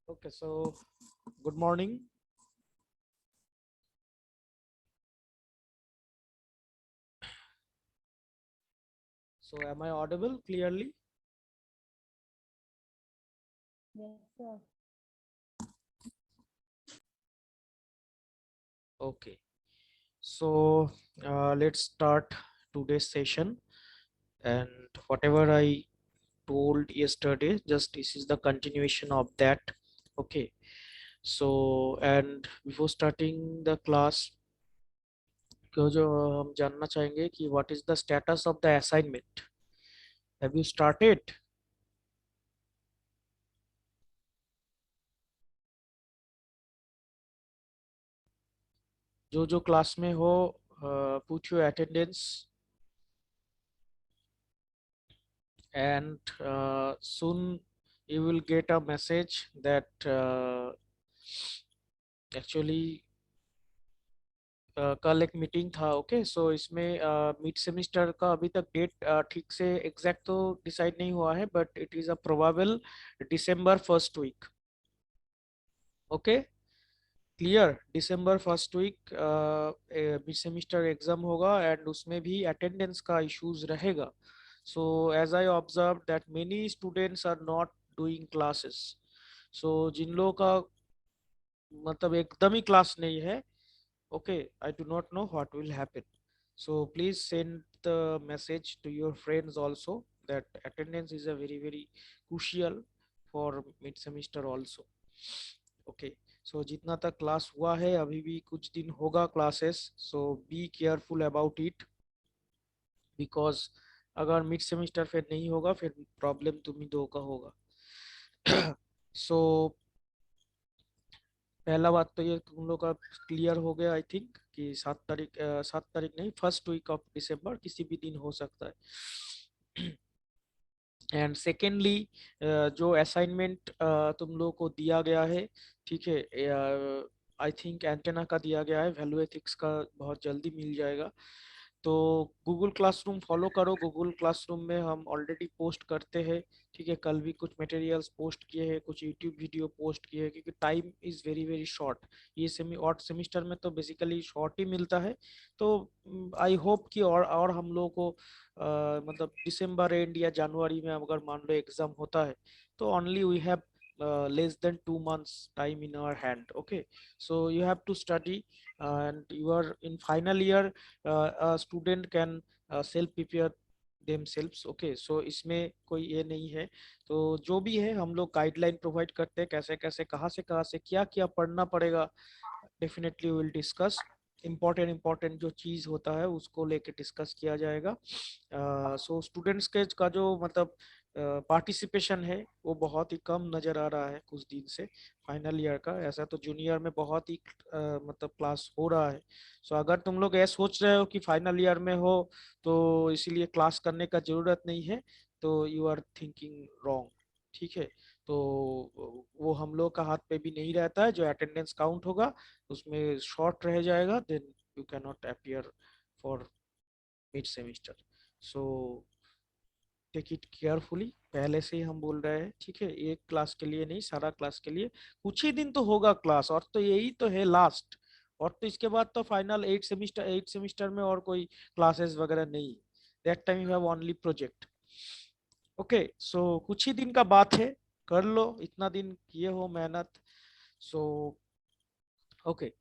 Okay, so good morning. So am I audible clearly? Yes, sir. Okay, so let's start today's session. And whatever I told yesterday, just this is the continuation of that. Okay, so and before starting the class, क्यों जो हम जानना चाहेंगे कि what is the status of the assignment? Have you started? जो class में हो, put your attendance and soon you will get a message that actually कल एक मीटिंग था. ओके, सो इसमें मिड सेमिस्टर का अभी तक डेट ठीक से एग्जैक्ट तो डिसाइड नहीं हुआ है, but it is a probable December first week. Okay, clear. December first week mid semester exam होगा एंड उसमें भी अटेंडेंस का इश्यूज रहेगा. So as I observe that many students are not doing classes. So जिन लोगों का मतलब एकदम ही क्लास नहीं है, okay, I do not know what will happen. So please send the message to your friends also that attendance is a very crucial for mid semester also. Okay, so जितना तक class हुआ है, अभी भी कुछ दिन होगा classes, so be careful about it because अगर मिड सेमिस्टर फिर नहीं होगा, फिर प्रॉब्लम तुम ही दो का होगा. so पहला बात तो ये तुम लोग का क्लियर हो गया आई थिंक कि 7 तारीख, 7 तारीख नहीं, फर्स्ट वीक ऑफ दिसंबर किसी भी दिन हो सकता है. एंड सेकेंडली, जो असाइनमेंट तुम लोग को दिया गया है, ठीक है, आई थिंक एंटेना का दिया गया है, वैल्यू एथिक्स का बहुत जल्दी मिल जाएगा. तो गूगल क्लासरूम फॉलो करो. गूगल क्लासरूम में हम ऑलरेडी पोस्ट करते हैं, ठीक है. कल भी कुछ मटेरियल्स पोस्ट किए हैं, कुछ यूट्यूब वीडियो पोस्ट किए हैं, क्योंकि टाइम इज़ वेरी शॉर्ट. ये और सेमिस्टर में तो बेसिकली शॉर्ट ही मिलता है. तो आई होप कि और हम लोगों को मतलब दिसंबर एंड या जनवरी में अगर मान लो एग्जाम होता है, तो only we have less than 2 months time in our hand. Okay, so you have to study and you are in final year. A student can self prepare themselves. Okay, so इसमें कोई ये नहीं है. तो जो भी है हम लोग गाइडलाइन प्रोवाइड करते हैं, कैसे कैसे कहाँ से क्या क्या पढ़ना पड़ेगा. Definitely will discuss. इम्पोर्टेंट जो चीज़ होता है उसको लेके डिस्कस किया जाएगा. सो स्टूडेंट्स के का जो मतलब पार्टिसिपेशन है वो बहुत ही कम नज़र आ रहा है कुछ दिन से. फाइनल ईयर का ऐसा तो जूनियर में बहुत ही मतलब क्लास हो रहा है. सो अगर तुम लोग ये सोच रहे हो कि फाइनल ईयर में हो तो इसीलिए क्लास करने का ज़रूरत नहीं है, तो यू आर थिंकिंग रॉन्ग. ठीक है, तो वो हम लोग का हाथ पे भी नहीं रहता है. जो अटेंडेंस काउंट होगा उसमें शॉर्ट रह जाएगा, then you can not appear for mid semester. So take it carefully. पहले से ही हम बोल रहे हैं, ठीक है, एक क्लास के लिए नहीं, सारा क्लास के लिए. कुछ ही दिन तो होगा क्लास, और तो यही तो है लास्ट. और तो इसके बाद तो फाइनल 8 सेमिस्टर में और कोई क्लासेस वगैरह नहीं. That time you have only project. Okay, so कुछ ही दिन का बात है, कर लो. इतना दिन किए हो मेहनत. So okay.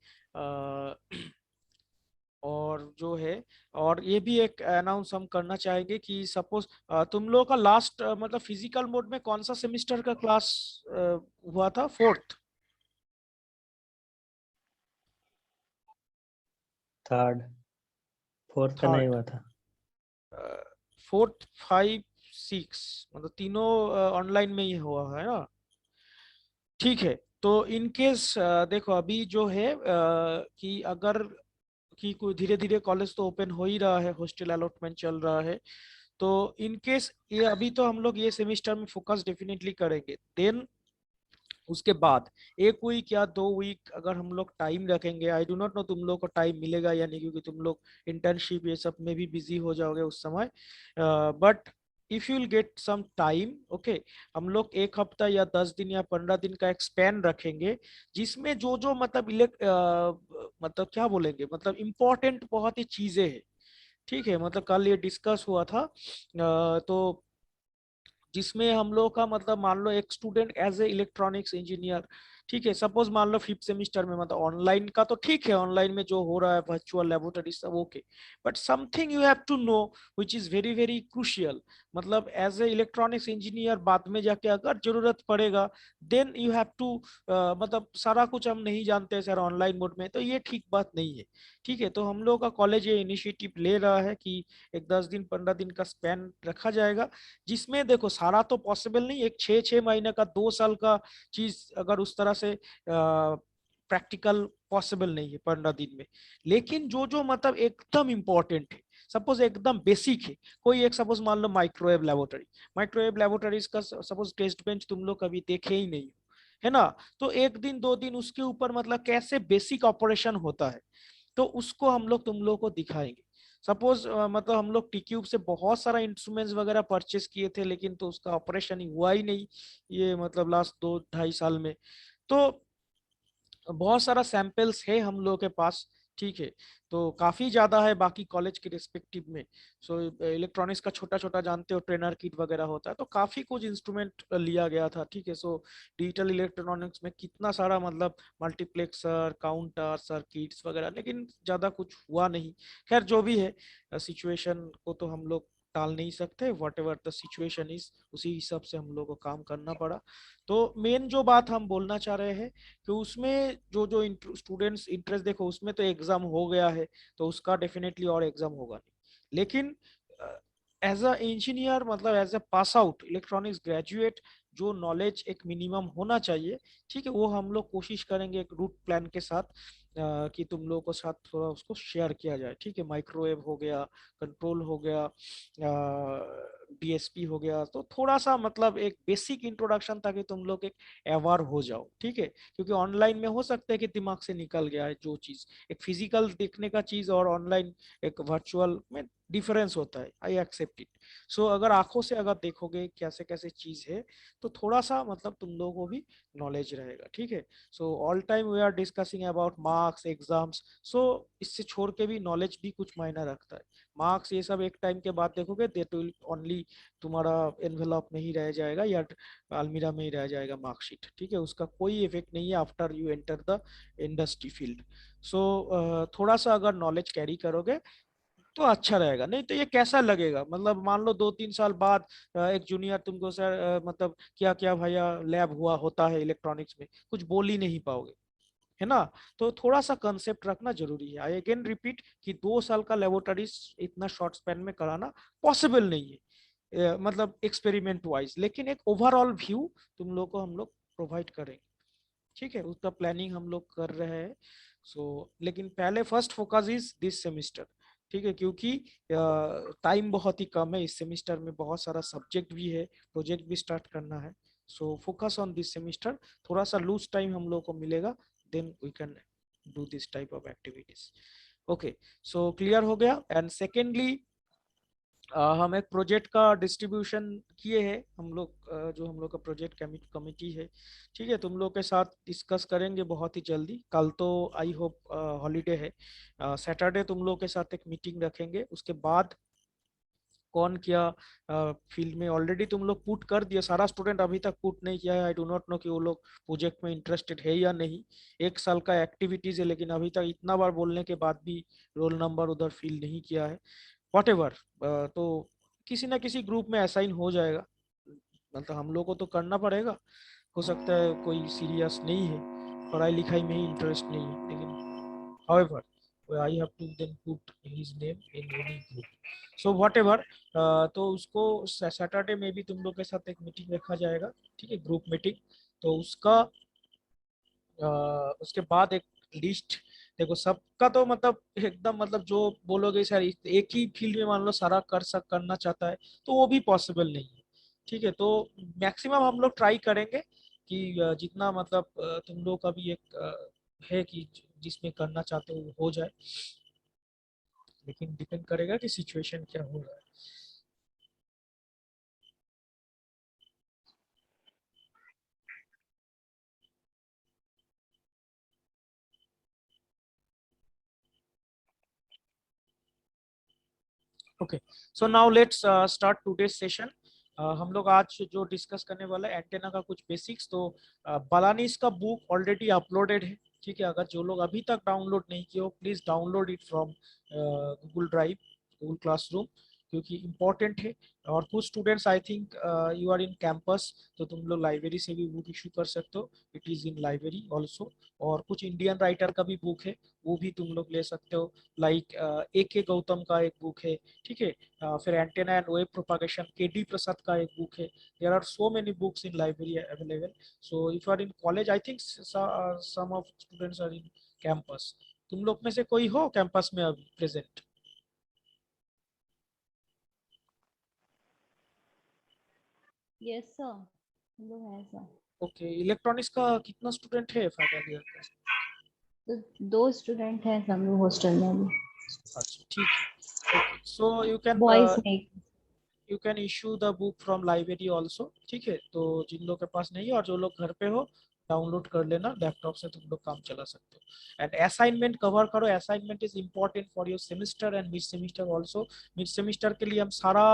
और जो है, और ये भी एक अनाउंस हम करना चाहेंगे कि सपोज तुम लोगों का लास्ट मतलब फिजिकल मोड में कौन सा सेमिस्टर का क्लास हुआ था? फोर्थ? थर्ड. फोर्थ का नहीं थर्ड? हुआ था. फोर्थ, फाइव, सिक्स, मतलब तीनों ऑनलाइन में ही हुआ है ना? ठीक है. तो इन केस देखो अभी जो है कि अगर कि कोई धीरे धीरे कॉलेज तो ओपन हो ही रहा है, हॉस्टल अलॉटमेंट चल रहा है. तो इन केस ये अभी तो हम लोग ये सेमिस्टर में फोकस डेफिनेटली करेंगे. देन उसके बाद 1 वीक या 2 वीक अगर हम लोग टाइम रखेंगे, आई डू नॉट नो तुम लोग को टाइम मिलेगा या नहीं, क्योंकि तुम लोग इंटर्नशिप ये सब में भी बिजी हो जाओगे उस समय. But if you will get some time, okay, हम लोग एक हफ्ता या 10 दिन या 15 दिन का एक स्पैन रखेंगे, जिसमें जो जो मतलब मतलब क्या बोलेंगे, मतलब इम्पोर्टेंट बहुत ही चीजें हैं, ठीक है। मतलब कल ये डिस्कस हुआ था, तो जिसमें हम लोग का मतलब मान लो एक student as a electronics engineer, ठीक है, सपोज मान लो 5th सेमेस्टर में, मतलब ऑनलाइन का तो ठीक है, ऑनलाइन में जो हो रहा है वर्चुअल लेबोरेटरी सब okay, but something you have to know which is very very crucial. मतलब एज ए इलेक्ट्रॉनिक्स इंजीनियर बाद में जाके अगर जरूरत पड़ेगा, देन यू हैव टू, मतलब सारा कुछ हम नहीं जानते सर ऑनलाइन मोड में, तो ये ठीक बात नहीं है, ठीक है। तो हम लोग का कॉलेज ये इनिशिएटिव ले रहा है कि एक 10 दिन 15 दिन का स्पैन रखा जाएगा, जिसमें देखो सारा तो पॉसिबल नहीं, एक 6 6 महीने का 2 साल का चीज अगर उस तरह से प्रैक्टिकल पॉसिबल नहीं है 15 दिन में, लेकिन जो जो मतलब एकदम इंपॉर्टेंट है, सपोज एकदम बेसिक है, कोई एक सपोज मान लो माइक्रोवेव लेबोरेटरी, माइक्रोवेव लेबोरेटरीज का सपोज टेस्ट बेंच तुम लोग कभी देखे ही नहीं हो, है ना, तो 1 दिन 2 दिन उसके ऊपर मतलब कैसे बेसिक ऑपरेशन होता है, तो उसको हम लोग तुम लोग को दिखाएंगे। सपोज मतलब हम लोग टीक्यूब से बहुत सारा इंस्ट्रूमेंट्स वगैरह परचेस किए थे, लेकिन तो उसका ऑपरेशन ही हुआ ही नहीं, ये मतलब लास्ट 2 2.5 साल में। तो बहुत सारा सैंपल्स है हम लोग के पास, ठीक है, तो काफी ज्यादा है बाकी कॉलेज के रिस्पेक्टिव में। सो इलेक्ट्रॉनिक्स का छोटा छोटा जानते हो ट्रेनर किट वगैरह होता है, तो काफी कुछ इंस्ट्रूमेंट लिया गया था, ठीक है। सो डिजिटल इलेक्ट्रॉनिक्स में कितना सारा मतलब मल्टीप्लेक्सर काउंटर सर्किट्स वगैरह, लेकिन ज्यादा कुछ हुआ नहीं। खैर जो भी है, सिचुएशन को तो हम लोग टाल नहीं सकते, what ever the situation is उसी हिसाब से हम लोग को काम करना पड़ा। तो मेन जो बात हम बोलना चाह रहे हैं कि उसमें जो जो स्टूडेंट्स इंटरेस्ट, देखो उसमें तो एग्जाम हो गया है, तो उसका डेफिनेटली और एग्जाम होगा नहीं, लेकिन एज अ इंजीनियर मतलब as a pass out electronics graduate, जो नॉलेज एक मिनिमम होना चाहिए, ठीक है, वो हम लोग कोशिश करेंगे एक रूट प्लान के साथ, कि तुम लोगों के साथ थोड़ा उसको शेयर किया जाए, ठीक है। माइक्रोवेव हो गया, कंट्रोल हो गया, डीएसपी हो गया, तो थोड़ा सा मतलब एक बेसिक इंट्रोडक्शन ताकि तुम लोग एक अवेयर हो जाओ, ठीक है। क्योंकि ऑनलाइन में हो सकता है कि दिमाग से निकल गया है जो चीज, एक फिजिकल देखने का चीज और ऑनलाइन एक वर्चुअल में डिफरेंस होता है, आई एक्सेप्ट इट। सो अगर आंखों से अगर देखोगे कैसे कैसे चीज है, तो थोड़ा सा मतलब तुम लोगों को भी नॉलेज रहेगा, ठीक है। So all time we are discussing about marks exams, so इससे छोड़ के भी नॉलेज भी कुछ मायना रखता है। मार्क्स ये सब एक टाइम के बाद देखोगे, देट विल ओनली तुम्हारा एनवेलप में ही रह जाएगा या अलमीरा में ही रह जाएगा मार्कशीट, ठीक है, उसका कोई इफेक्ट नहीं है after you enter the industry field. So थोड़ा सा अगर नॉलेज कैरी करोगे तो अच्छा रहेगा, नहीं तो ये कैसा लगेगा, मतलब मान लो 2 3 साल बाद एक जूनियर तुमको सर मतलब क्या क्या भैया लैब हुआ होता है इलेक्ट्रॉनिक्स में, कुछ बोल ही नहीं पाओगे, है ना। तो थोड़ा सा कंसेप्ट रखना जरूरी है। आई अगेन रिपीट कि 2 साल का लेबोरेटरीज इतना शॉर्ट स्पैन में कराना पॉसिबल नहीं है, मतलब एक्सपेरिमेंट वाइज, लेकिन एक ओवरऑल व्यू तुम लोग को हम लोग प्रोवाइड करेंगे, ठीक है, उसका प्लानिंग हम लोग कर रहे हैं। सो लेकिन पहले first focus is this semester, ठीक है, क्योंकि टाइम बहुत ही कम है, इस सेमिस्टर में बहुत सारा सब्जेक्ट भी है, प्रोजेक्ट भी स्टार्ट करना है। So focus on this semester, थोड़ा सा लूज टाइम हम लोग को मिलेगा, then we can do this type of activities. Okay, so clear हो गया। एंड सेकेंडली हम एक प्रोजेक्ट का डिस्ट्रीब्यूशन किए हैं, हम लोग जो हम लोग का प्रोजेक्ट कमिटी है, ठीक है, तुम लोग के साथ डिस्कस करेंगे बहुत ही जल्दी। कल तो आई होप हॉलीडे है, सैटरडे तुम लोग के साथ एक मीटिंग रखेंगे, उसके बाद कौन क्या फील्ड में ऑलरेडी तुम लोग पुट कर दिया, सारा स्टूडेंट अभी तक पुट नहीं किया है, आई डू नॉट नो कि वो लोग प्रोजेक्ट में इंटरेस्टेड है या नहीं। 1 साल का एक्टिविटीज है, लेकिन अभी तक इतना बार बोलने के बाद भी रोल नंबर उधर फिल नहीं किया है, वॉट एवर। तो किसी ना किसी ग्रुप में असाइन हो जाएगा, मतलब हम लोग को तो करना पड़ेगा। हो सकता है कोई सीरियस नहीं है, पढ़ाई लिखाई में ही इंटरेस्ट नहीं है, लेकिन however I have to then put his name in any group, so whatever। तो उसको सैटरडे में भी तुम लोग के साथ एक मीटिंग रखा जाएगा, ठीक है, ग्रुप मीटिंग। तो उसका उसके बाद एक लिस्ट, देखो सबका तो मतलब एकदम मतलब जो बोलोगे सर एक ही फील्ड में मान लो सारा करना चाहता है, तो वो भी पॉसिबल नहीं है, ठीक है। तो मैक्सिमम हम लोग ट्राई करेंगे कि जितना मतलब तुम लोग का भी एक है कि जिसमें करना चाहते हो वो हो जाए, लेकिन डिपेंड करेगा कि सिचुएशन क्या हो रहा है। Okay, so now let's start today session. हम लोग आज जो डिस्कस करने वाला है एंटेना का कुछ बेसिक्स। तो बालानीस का बुक ऑलरेडी अपलोडेड है, ठीक है। अगर जो लोग अभी तक डाउनलोड नहीं किए हो, please download it from Google Drive, Google Classroom, क्योंकि इम्पोर्टेंट है। और कुछ students I think you are in campus, तो तुम लोग लाइब्रेरी से भी बुक इशू कर सकते हो, it is in library also. और कुछ इंडियन राइटर का भी बुक है, वो भी तुम लोग ले सकते हो। लाइक ए गौतम का एक बुक है, ठीक है। फिर एंटेना एंड वेव प्रोपागेशन के डी प्रसाद का एक बुक है। There are so many books in library available. So if you are in college, I think some of students are in campus. तुम लोग में से कोई हो कैंपस में अभी प्रेजेंट? Yes, sir. हम लोग हैं सर। ओके, इलेक्ट्रॉनिक्स का कितना स्टूडेंट है फाइनल ईयर का? तो 2 स्टूडेंट हैं हम लोग हॉस्टल में अभी। अच्छा, ठीक है। ओके, सो बॉयज नहीं। You can issue the book from library also, ठीक है। तो जिन लोग के पास नहीं है और जो लोग घर पे हो, डाउनलोड कर लेना लैपटॉप से, तुम लोग काम चला सकते हो। एंड असाइनमेंट कवर करो, assignment is important for your semester and mid semester also. Mid semester के लिए हम सारा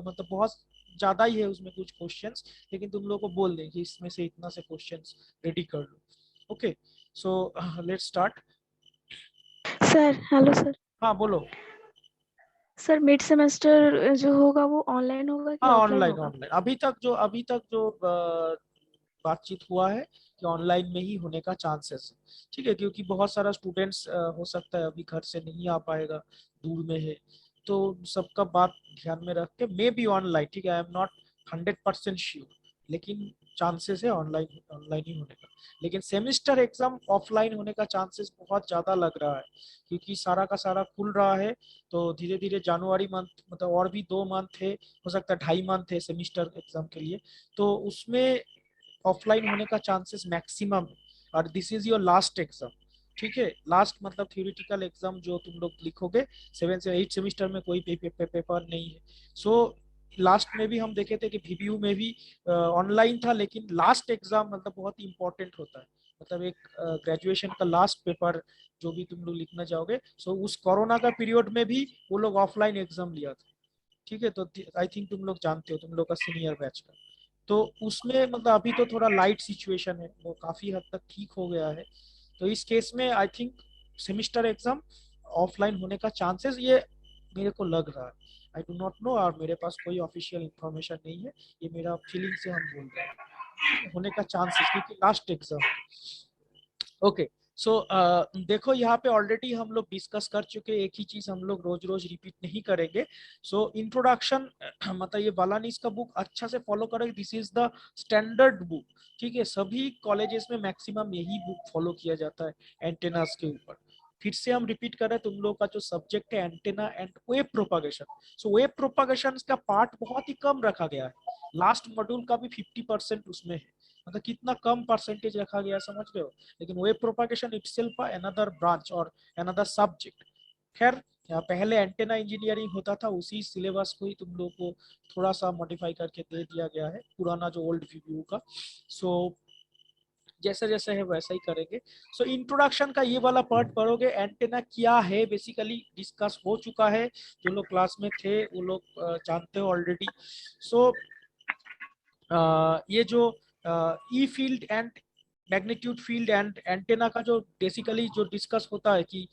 मतलब बहुत ज्यादा ही है उसमें कुछ क्वेश्चंस, लेकिन तुम लोग को बोल दें कि इसमें से इतना से क्वेश्चंस रेडी कर लो। Okay, so let's start. Sir hello sir. हाँ बोलो। सर मिड सेमेस्टर जो होगा वो ऑनलाइन होगा कि हाँ, ऑफलाइन ऑनलाइन होगा? ऑनलाइन अभी तक जो बातचीत हुआ है कि ऑनलाइन में ही होने का चांसेस है, ठीक है। क्योंकि बहुत सारा स्टूडेंट्स हो सकता है अभी घर से नहीं आ पाएगा, दूर में है। तो सबका बात ध्यान में रख के मे बी ऑनलाइन, ठीक है। आई एम नॉट 100% श्योर, लेकिन चांसेस है ऑनलाइन ऑनलाइन ही होने का। लेकिन सेमिस्टर एग्जाम ऑफलाइन होने का चांसेस बहुत ज्यादा लग रहा है, क्योंकि सारा का सारा खुल रहा है। तो धीरे धीरे जनवरी मंथ, मतलब और भी 2 मंथ है, हो सकता है 2.5 मंथ है सेमिस्टर एग्जाम के लिए। तो उसमें ऑफलाइन होने का चांसेस मैक्सिमम है। और this is your last exam, ठीक है। लास्ट मतलब थ्योरेटिकल एग्जाम जो तुम लोग लिखोगे, 7 से 8 सेमिस्टर में कोई पेपर नहीं है। सो लास्ट में भी हम देखे थे कि VBU में भी ऑनलाइन था, लेकिन लास्ट एग्जाम मतलब बहुत ही इंपॉर्टेंट होता है। मतलब एक ग्रेजुएशन का लास्ट पेपर जो भी तुम लोग लिखना चाहोगे, सो उस कोरोना का पीरियड में भी वो लोग ऑफलाइन एग्जाम लिया था, ठीक है। तो आई थिंक तुम लोग जानते हो, तुम लोग का सीनियर बैच का। तो उसमें मतलब अभी तो थोड़ा लाइट सिचुएशन है, वो काफी हद तक ठीक हो गया है। तो इस केस में I think semester exam offline होने का चांसेस ये मेरे को लग रहा है। आई डू नॉट नो, और मेरे पास कोई ऑफिशियल इंफॉर्मेशन नहीं है, ये मेरा फीलिंग से हम बोल रहे हैं होने का चांसेस, क्योंकि लास्ट एग्जाम। ओके, सो देखो यहाँ पे ऑलरेडी हम लोग डिस्कस कर चुके, एक ही चीज हम लोग रोज रोज रिपीट नहीं करेंगे। सो इंट्रोडक्शन मतलब ये बालानीस का बुक अच्छा से फॉलो करेंगे, this is the standard book, ठीक है। सभी कॉलेजेस में मैक्सिमम यही बुक फॉलो किया जाता है एंटेनास के ऊपर। फिर से हम रिपीट कर रहे हैं, तुम लोग का जो सब्जेक्ट है antenna and wave propagation, so wave propagation का पार्ट बहुत ही कम रखा गया है। लास्ट मॉड्यूल का भी 50% उसमें है, मतलब कितना कम परसेंटेज रखा गया है, समझ रहे हो। लेकिन wave propagation itself another branch और अनदर सब्जेक्ट। खैर, पहले एंटेना इंजीनियरिंग होता था, उसी सिलेबस को ही तुम लोग को थोड़ा सा मॉडिफाई करके दे दिया गया है, पुराना जो ओल्ड VBU का। सो जैसे जैसे है वैसा ही करेंगे। सो इंट्रोडक्शन का ये वाला पार्ट पढ़ोगे, एंटेना क्या है बेसिकली डिस्कस हो चुका है, जो लोग क्लास में थे वो लोग जानते हो ऑलरेडी। सो ये जो E field and magnitude field and antenna का जो बेसिकली जो डिस्कस होता है कि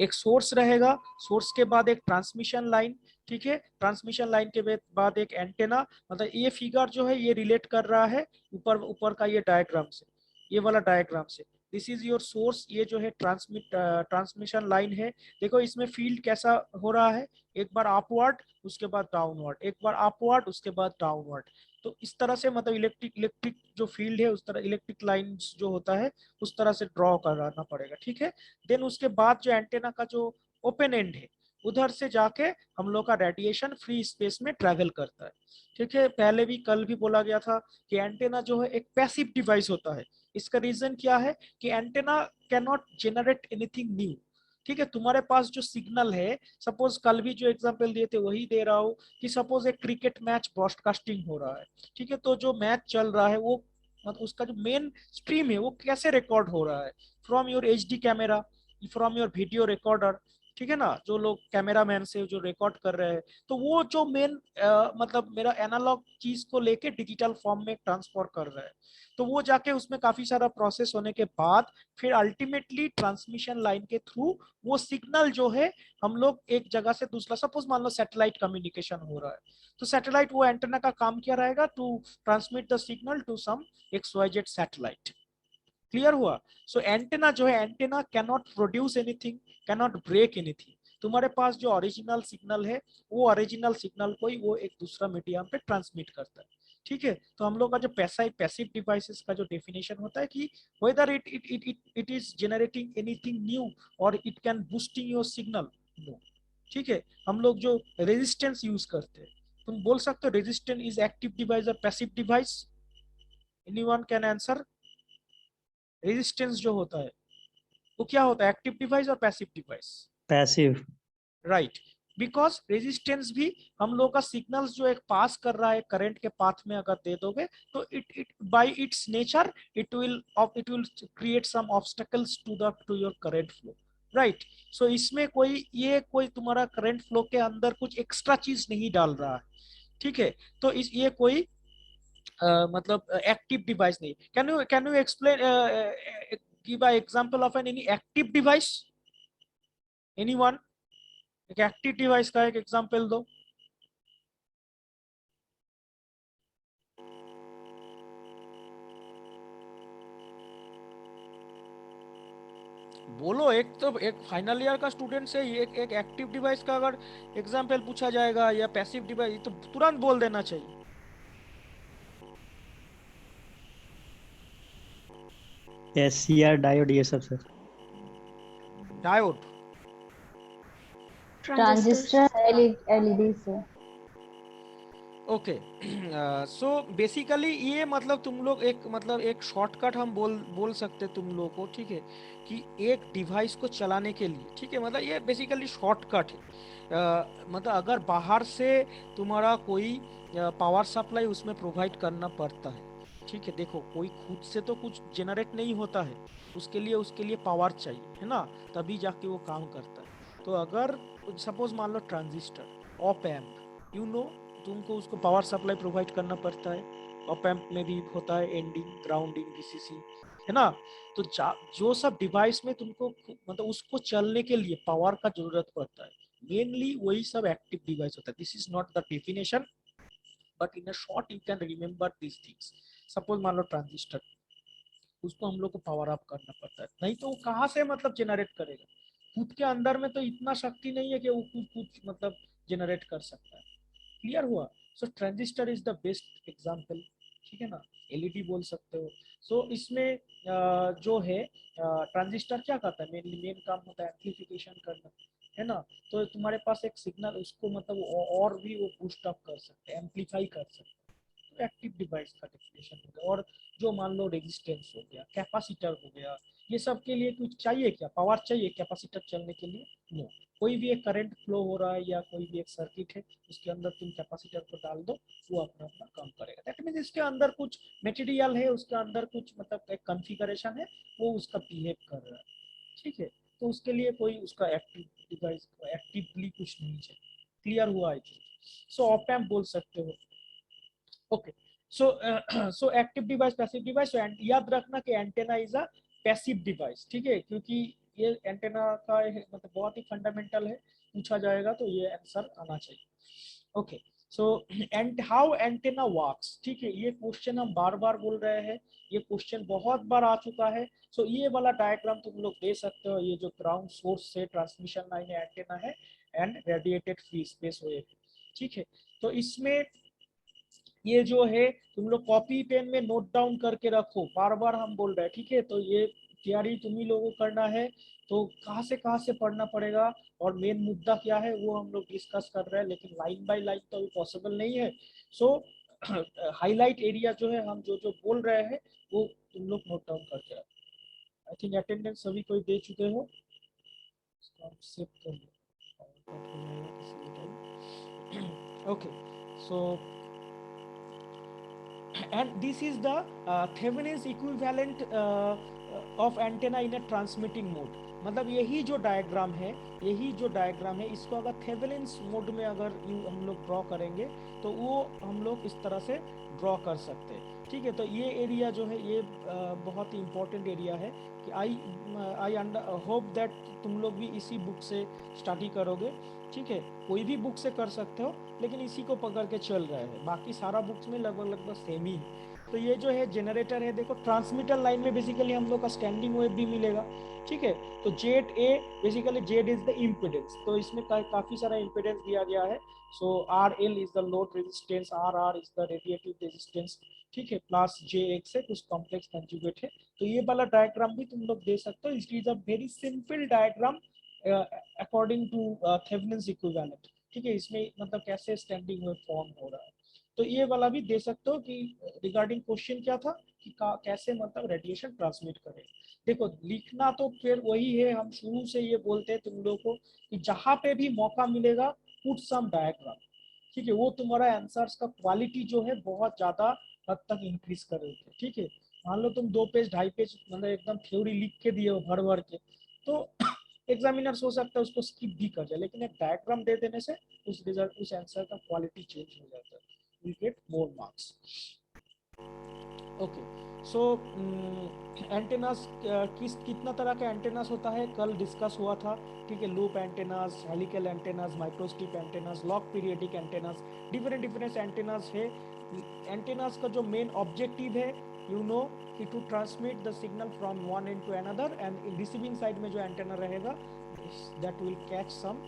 एक सोर्स रहेगा, सोर्स के बाद एक ट्रांसमिशन लाइन, ठीक है। ट्रांसमिशन लाइन के बाद एक एंटेना। मतलब ये फिगर जो है ये रिलेट कर रहा है ऊपर ऊपर का ये डायग्राम से, ये वाला डायग्राम से। दिस इज योर सोर्स, ये जो है ट्रांसमिशन लाइन है। देखो इसमें फील्ड कैसा हो रहा है, एक बार अपवर्ड उसके बाद डाउनवर्ड, एक बार अपवर्ड उसके बाद डाउनवर्ड। तो इस तरह से मतलब इलेक्ट्रिक इलेक्ट्रिक जो फील्ड है उस तरह इलेक्ट्रिक लाइंस जो होता है उस तरह से ड्रॉ कराना पड़ेगा, ठीक है। देन उसके बाद जो एंटेना का जो ओपन एंड है, उधर से जाके हम लोग का रेडिएशन फ्री स्पेस में ट्रैवल करता है, ठीक है। पहले भी कल भी बोला गया था कि एंटेना जो है एक पैसिव डिवाइस होता है। इसका रीजन क्या है कि antenna can not generate anything new, ठीक है। तुम्हारे पास जो सिग्नल है, सपोज कल भी जो एग्जांपल दिए थे वही दे रहा हूँ, कि सपोज एक क्रिकेट मैच ब्रॉडकास्टिंग हो रहा है, ठीक है। तो जो मैच चल रहा है वो मतलब उसका जो मेन स्ट्रीम है वो कैसे रिकॉर्ड हो रहा है, from your HD camera, from your video recorder, ठीक है ना, जो लोग कैमरामैन से जो रिकॉर्ड कर रहे हैं, तो वो जो मेन मतलब मेरा एनालॉग चीज को लेके डिजिटल फॉर्म में ट्रांसफर कर रहा है, तो वो जाके उसमें काफी सारा प्रोसेस होने के बाद फिर अल्टीमेटली ट्रांसमिशन लाइन के थ्रू वो सिग्नल जो है हम लोग एक जगह से दूसरा, सपोज मान लो सैटेलाइट कम्युनिकेशन हो रहा है, तो सैटेलाइट वो एंटेना का काम क्या रहेगा, to transmit the signal to some XYZ satellite. Clear हुआ? सो एंटेना जो है, antenna can not produce anything, can not break anything. तुम्हारे पास जो ओरिजिनल सिग्नल है, वो ओरिजिनल सिग्नल को ही वो एक दूसरा मीडियम पे ट्रांसमिट करता है। ठीक है, तो हम लोग का जो पैसिव डिवाइसेस का जो डेफिनेशन होता है कि whether it is generating anything new or it can boosting your signal, no। ठीक है, हम लोग जो रेजिस्टेंस यूज करते हैं, तुम बोल सकते हो रेजिस्टेंस इज एक्टिव डिवाइस और passive device? Anyone can answer? Resistance जो होता है वो क्या होता है, एक्टिव डिवाइस और passive device? Passive. Right, because resistance भी हम लोग का सिग्नल्स जो एक पास कर रहा है करंट के पाथ में अगर दे दोगे, तो it by its nature it will create some obstacles to your current flow. Right, so इसमें कोई तुम्हारा करंट फ्लो के अंदर कुछ एक्स्ट्रा चीज नहीं डाल रहा है। ठीक है, तो ये कोई मतलब एक्टिव डिवाइस नहीं। Can you explain, give a example of any active device? Anyone? एक एक्टिव डिवाइस का एक एग्जांपल दो। बोलो, एक तो एक फाइनल ईयर का स्टूडेंट से एक एक्टिव डिवाइस का अगर एग्जांपल पूछा जाएगा या पैसिव डिवाइस, तो तुरंत बोल देना चाहिए। SCR डायोड ये सब sir. Diode? Transistors. Transistor, LED से। ओके, सो बेसिकली ये मतलब तुम लोग एक शॉर्टकट हम बोल सकते तुम लोग को, ठीक है, कि एक डिवाइस को चलाने के लिए, ठीक है, मतलब ये बेसिकली शॉर्टकट है। मतलब अगर बाहर से तुम्हारा कोई पावर सप्लाई उसमें प्रोवाइड करना पड़ता है, ठीक है, देखो कोई खुद से तो कुछ जनरेट नहीं होता है, उसके लिए पावर चाहिए, है ना, तभी जाके वो काम करता है। तो अगर सपोज मान लो transistor, op amp, you know, तुमको उसको पावर सप्लाई प्रोवाइड करना पड़ता है। ऑप एम्प में भी होता है एंडिंग, ग्राउंडिंग, VCC, है ना। तो जो सब डिवाइस में तुमको मतलब उसको चलने के लिए पावर का जरूरत पड़ता है, मेनली वही सब एक्टिव डिवाइस होता है। This is not the definition, but in a short you can remember this things. Suppose मान लो ट्रांजिस्टर, उसको हम लोग को पावर अप करना पड़ता है, नहीं तो वो कहाँ से मतलब जनरेट करेगा? खुद के अंदर में तो इतना शक्ति नहीं है कि वो कुछ मतलब जनरेट कर सकता है। क्लियर हुआ? So transistor is the best example, ठीक है ना, एलईडी बोल सकते हो। सो इसमें जो है ट्रांजिस्टर क्या करता है, मेन काम होता है एम्प्लीफिकेशन करना, है ना। तो तुम्हारे पास एक सिग्नल, उसको मतलब और भी वो बूस्ट अप कर सकते हैं, एम्पलीफाई कर सकते हैं। तो एक्टिव डिवाइस का डेफिनेशन हो गया। और जो मान लो रेजिस्टेंस हो गया, कैपेसिटर हो गया, ये सब के लिए कुछ चाहिए क्या, पावर चाहिए कैपेसिटर चलने के लिए? नो। कोई भी एक करंट फ्लो हो रहा है या कोई भी एक सर्किट है, उसके अंदर तुम कैपेसिटर को डाल दो, वो अपना अपना काम करेगा। दैट मींस इसके अंदर कुछ मटेरियल है, उसके अंदर कुछ मतलब एक कॉन्फ़िगरेशन है, वो उसका बिहेव कर रहा है, ठीक है। तो उसके लिए कोई उसका एक्टिव डिवाइस एक्टिवली कुछ नहीं चाहिए। क्लियर हुआ? I think so op amp बोल सकते हो। Okay, so so active device, passive device. याद रखना कि antenna is a passive device, ठीक है, क्योंकि ये एंटेना का मतलब बहुत ही फंडामेंटल है, पूछा जाएगा तो ये आंसर आना चाहिए। Okay, so and how antenna works, ठीक है, ये क्वेश्चन हम बार बार बोल रहे हैं, ये क्वेश्चन बहुत बार आ चुका है। सो ये वाला डायग्राम तुम लोग दे सकते हो, ये जो ग्राउंड सोर्स से ट्रांसमिशन लाइन एंटेना है and radiated free space wave, ठीक है। तो इसमें ये जो है तुम लोग कॉपी पेन में नोट डाउन करके रखो, बार बार हम बोल रहे हैं, ठीक है। तो ये तैयारी तुम्ही लोगों को करना है, तो कहाँ से पढ़ना पड़ेगा और मेन मुद्दा क्या है वो हम लोग डिस्कस कर रहे हैं, लेकिन लाइन बाय लाइन तो अभी पॉसिबल नहीं है। सो हाईलाइट एरिया जो है हम जो जो बोल रहे हैं वो तुम लोग नोट डाउन करके रखो। आई थिंक अटेंडेंस सभी कोई दे चुके हो, सेव कर लो। Okay, so and this is the Thevenin's equivalent of antenna in a transmitting mode. मतलब यही जो डायग्राम है इसको अगर थेवेलिन्स मोड में अगर हम लोग ड्रॉ करेंगे तो वो हम लोग इस तरह से ड्रॉ कर सकते हैं। ठीक है, तो ये एरिया जो है ये बहुत ही इम्पोर्टेंट एरिया है कि आई होप दैट तुम लोग भी इसी बुक से स्टडी करोगे। ठीक है, कोई भी बुक से कर सकते हो, लेकिन इसी को पकड़ के चल रहे हैं, बाकी सारा बुक्स में लगभग सेम ही है। तो ये जो है जनरेटर है, देखो ट्रांसमीटर लाइन में बेसिकली हम लोग का स्टैंडिंग वेव भी मिलेगा। ठीक है, तो Z A basically Z is the impedance, तो इसमें काफी सारा इम्पिडेंस दिया गया है। So R L is the load resistance, R R is the radiative resistance. ठीक है, प्लस जे एक्स है, कुछ कॉम्प्लेक्स कंजुगेट है। तो ये वाला डायग्राम भी तुम लोग दे सकते हो। It is a very simple diagram according to Thevenin's equivalent. ठीक है, इसमें मतलब कैसे स्टैंडिंग वेव फॉर्म हो रहा है, तो ये वाला भी दे सकते हो कि रिगार्डिंग क्वेश्चन क्या था कि कैसे मतलब रेडिएशन ट्रांसमिट करें। देखो लिखना तो फिर वही है, हम शुरू से ये बोलते हैं तुम लोग को कि जहां पे भी मौका मिलेगा पुट सम डायग्राम। ठीक है, वो तुम्हारा आंसर्स का क्वालिटी जो है बहुत ज्यादा हद तक इंक्रीज करेगा। ठीक है, मान लो तुम 2 पेज 2.5 पेज मतलब एकदम थ्योरी लिख के दिए हो भर भर के, तो एग्जामिनर्स हो सकता है उसको स्किप भी कर जाए, लेकिन एक डायग्राम दे देने से उस रिजल्ट उस आंसर का क्वालिटी चेंज हो जाता है, you get more marks. Okay, so antennas कितना तरह का एंटेनास होता है कल डिस्कस हुआ था। ठीक है, loop antennas, helical antennas, microstrip antennas, log periodic antennas, different antennas है। एंटेनास का जो मेन ऑब्जेक्टिव है यू नो कि to transmit the signal from one end to another, and receiving side में जो एंटेना रहेगा that will catch some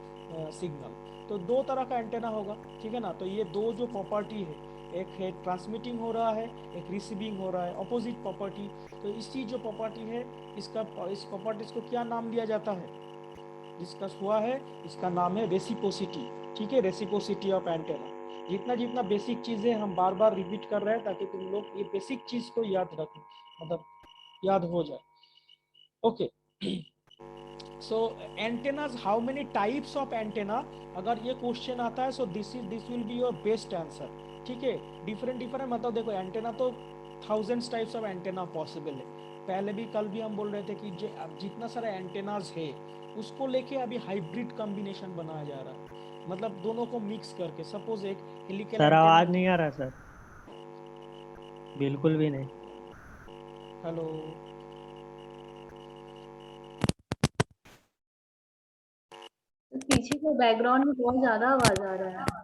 signal. तो 2 तरह का एंटेना होगा। ठीक है ना, तो ये 2 जो प्रॉपर्टी है, एक है ट्रांसमिटिंग हो रहा है, एक रिसीविंग हो रहा है, अपोजिट प्रॉपर्टी। तो इसकी जो प्रॉपर्टी है इस प्रॉपर्टीज को क्या नाम दिया जाता है, डिस्कस हुआ है, इसका नाम है रेसिप्रोसिटी। ठीक है, रेसिप्रोसिटी ऑफ एंटेना। जितना बेसिक चीजें हम बार बार रिपीट कर रहे हैं ताकि तुम लोग ये बेसिक चीज को याद रखें, मतलब याद हो जाए। Okay, so antennas, how many types of antenna, अगर ये क्वेश्चन आता है so this will be your best answer. ठीक है, डिफरेंट मतलब देखो एंटेना तो thousands types of antenna possible है। पहले भी कल भी हम बोल रहे थे कि जितना सारा एंटेनास है उसको लेके अभी हाइब्रिड कॉम्बिनेशन बनाया जा रहा है, मतलब दोनों को मिक्स करके। सपोज एक हेलिकल सर एंटेना। आवाज नहीं आ रहा सर, बिल्कुल भी नहीं। हेलो, तो पीछे को बैकग्राउंड में बहुत ज्यादा आवाज आ रहा है।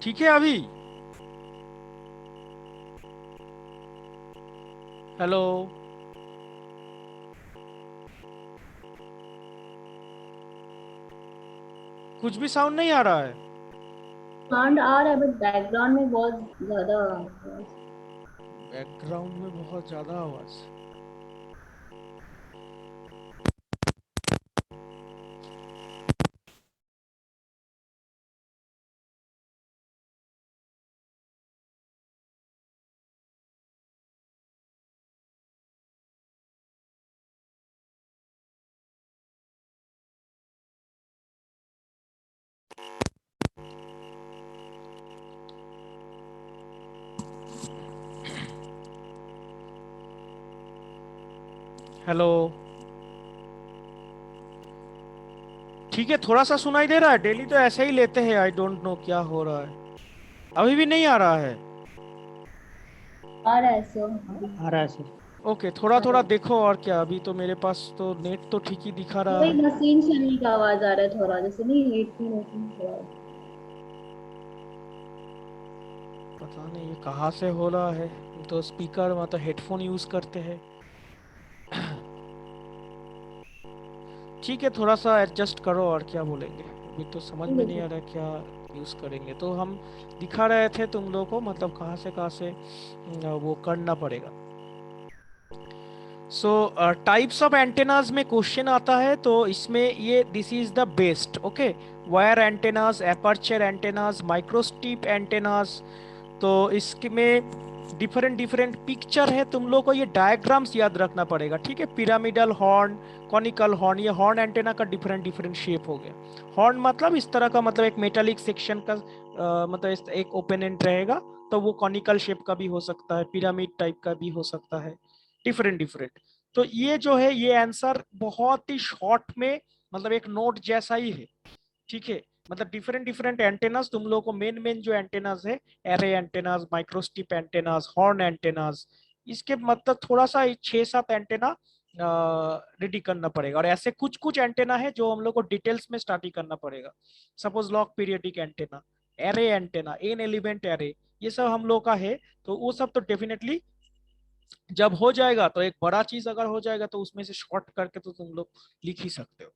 ठीक है अभी। हेलो, कुछ भी साउंड नहीं आ रहा है। साउंड आ रहा है बट बैकग्राउंड में बहुत ज्यादा आवाज। बैकग्राउंड में बहुत ज्यादा आवाज। हेलो, ठीक है, थोड़ा सा सुनाई दे रहा है। डेली तो ऐसे ही लेते हैं, आई डोंट नो क्या हो रहा है। अभी भी नहीं आ रहा है। आ रहा है सर अभी। आ रहा है सर। ओके, थोड़ा थोड़ा देखो और क्या। अभी तो मेरे पास तो नेट तो ठीक ही दिखा रहा वही है। मशीन चलने का आवाज आ रहा है थोड़ा, जैसे नहीं हेडफोन हेडफोन थोड़ा। पता नहीं ये कहाँ से हो रहा है, तो स्पीकर मतलब हेडफोन यूज करते हैं। ठीक है, थोड़ा सा एडजस्ट करो, और क्या बोलेंगे, अभी तो समझ में नहीं आ रहा क्या यूज करेंगे। तो हम दिखा रहे थे तुम लोगों को, मतलब कहाँ से वो करना पड़ेगा। सो टाइप्स ऑफ एंटेनाज में क्वेश्चन आता है, तो इसमें ये this is the best. Okay, wire antennas, aperture antennas, microstrip antennas. तो इसमें डिफरेंट डिफरेंट पिक्चर है, तुम लोग को ये डायग्राम्स याद रखना पड़ेगा। ठीक है, पिरामिडल हॉर्न, कॉनिकल हॉर्न, ये हॉर्न एंटेना का डिफरेंट डिफरेंट शेप हो गया। हॉर्न मतलब इस तरह का, मतलब एक मेटालिक सेक्शन का मतलब एक ओपन एंड रहेगा, तो वो कॉनिकल शेप का भी हो सकता है, पिरामिड टाइप का भी हो सकता है, डिफरेंट डिफरेंट। तो ये जो है ये आंसर बहुत ही शॉर्ट में, मतलब एक नोट जैसा ही है। ठीक है, मतलब डिफरेंट डिफरेंट एंटेनास तुम लोगों को, मेन मेन जो एंटेनास है, array antennas, microstrip antennas, horn antennas, इसके मतलब थोड़ा सा 6-7 एंटेना रेडी करना पड़ेगा। और ऐसे कुछ कुछ एंटेना है जो हम लोग को डिटेल्स में स्टडी करना पड़ेगा। Suppose log periodic antenna, array antenna, an element array, ये सब हम लोग का है। तो वो सब तो डेफिनेटली जब हो जाएगा, तो एक बड़ा चीज अगर हो जाएगा तो उसमें से शॉर्ट करके तो तुम लोग लिख ही सकते हो।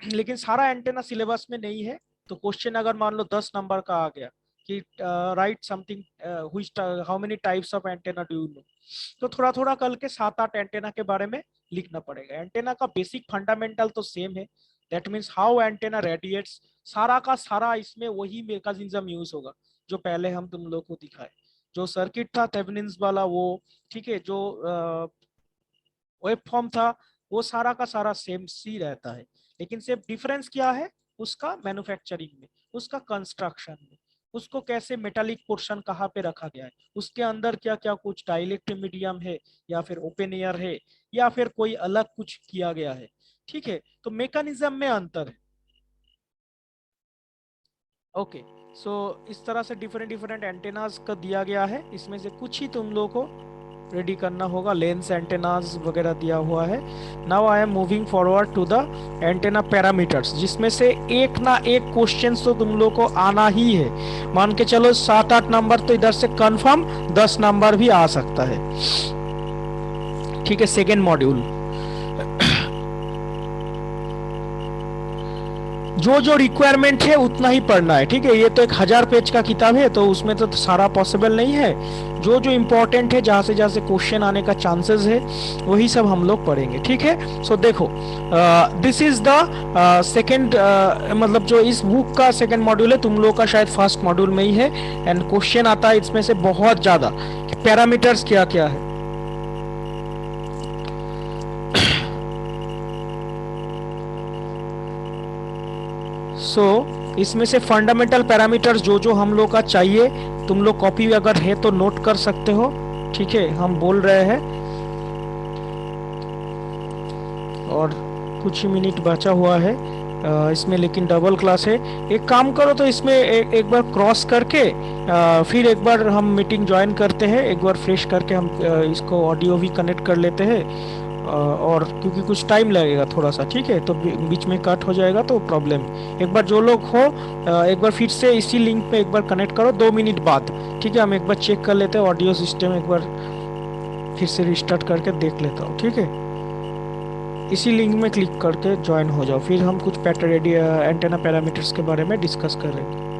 लेकिन सारा एंटेना सिलेबस में नहीं है। तो क्वेश्चन अगर मान लो 10 नंबर का आ गया कि right something which how many types of antenna do you know, तो थोड़ा थोड़ा करके 7-8 एंटेना के बारे में लिखना पड़ेगा। एंटेना का बेसिक फंडामेंटल तो सेम है, that means how antenna radiates, सारा का सारा इसमें वही मैकेनिज्म यूज होगा जो पहले हम तुम लोग को दिखाए। जो सर्किट था थेवेनिन्स वाला वो, ठीक है, जो वेब फॉर्म था, वो सारा का सारा सेम सी रहता है। लेकिन सिर्फ डिफरेंस क्या है, उसका मैन्युफैक्चरिंग में, उसका कंस्ट्रक्शन में, उसको कैसे मेटालिक पोर्शन कहाँ पे रखा गया है, उसके अंदर क्या क्या कुछ डाइलेक्ट्रिक मीडियम है, या फिर ओपन एयर है, या फिर कोई अलग कुछ किया गया है। ठीक है, तो मैकेनिज्म में अंतर है। ओके, सो इस तरह से डिफरेंट डिफरेंट एंटेनाज का दिया गया है, इसमें से कुछ ही तुम लोगों को रेडी करना होगा। लेंस एंटेनाज वगैरह दिया हुआ है। Now I am moving forward to the antenna parameters, जिसमें से एक ना एक क्वेश्चन तो तुम लोग को आना ही है। मान के चलो 7-8 नंबर तो इधर से कंफर्म, 10 नंबर भी आ सकता है। ठीक है, सेकेंड मॉड्यूल जो जो रिक्वायरमेंट है उतना ही पढ़ना है। ठीक है, ये तो एक 1000 पेज का किताब है, तो उसमें तो सारा पॉसिबल नहीं है। जो जो इम्पोर्टेंट है, जहाँ से क्वेश्चन आने का चांसेस है, वही सब हम लोग पढ़ेंगे। ठीक है, सो देखो, दिस इज द सेकेंड, मतलब जो इस बुक का सेकेंड मॉड्यूल है, तुम लोग का शायद फर्स्ट मॉड्यूल में ही है। एंड क्वेश्चन आता है इसमें से बहुत ज्यादा कि पैरामीटर्स क्या क्या है। सो इसमें से फंडामेंटल पैरामीटर्स जो जो हम लोग का चाहिए, तुम लोग कॉपी अगर है तो नोट कर सकते हो। ठीक है, हम बोल रहे हैं और कुछ ही मिनट बचा हुआ है इसमें, लेकिन डबल क्लास है। एक काम करो, तो इसमें एक बार क्रॉस करके फिर एक बार हम मीटिंग ज्वाइन करते हैं, एक बार फ्रेश करके हम इसको ऑडियो भी कनेक्ट कर लेते हैं। और क्योंकि कुछ टाइम लगेगा थोड़ा सा, ठीक है, तो बीच में कट हो जाएगा तो प्रॉब्लम। एक बार जो लोग हो एक बार फिर से इसी लिंक पे एक बार कनेक्ट करो 2 मिनट बाद। ठीक है, हम एक बार चेक कर लेते हैं ऑडियो सिस्टम, एक बार फिर से रिस्टार्ट करके देख लेता हूँ। ठीक है, इसी लिंक में क्लिक करके ज्वाइन हो जाओ, फिर हम कुछ एंटेना पैरामीटर्स के बारे में डिस्कस करेंगे।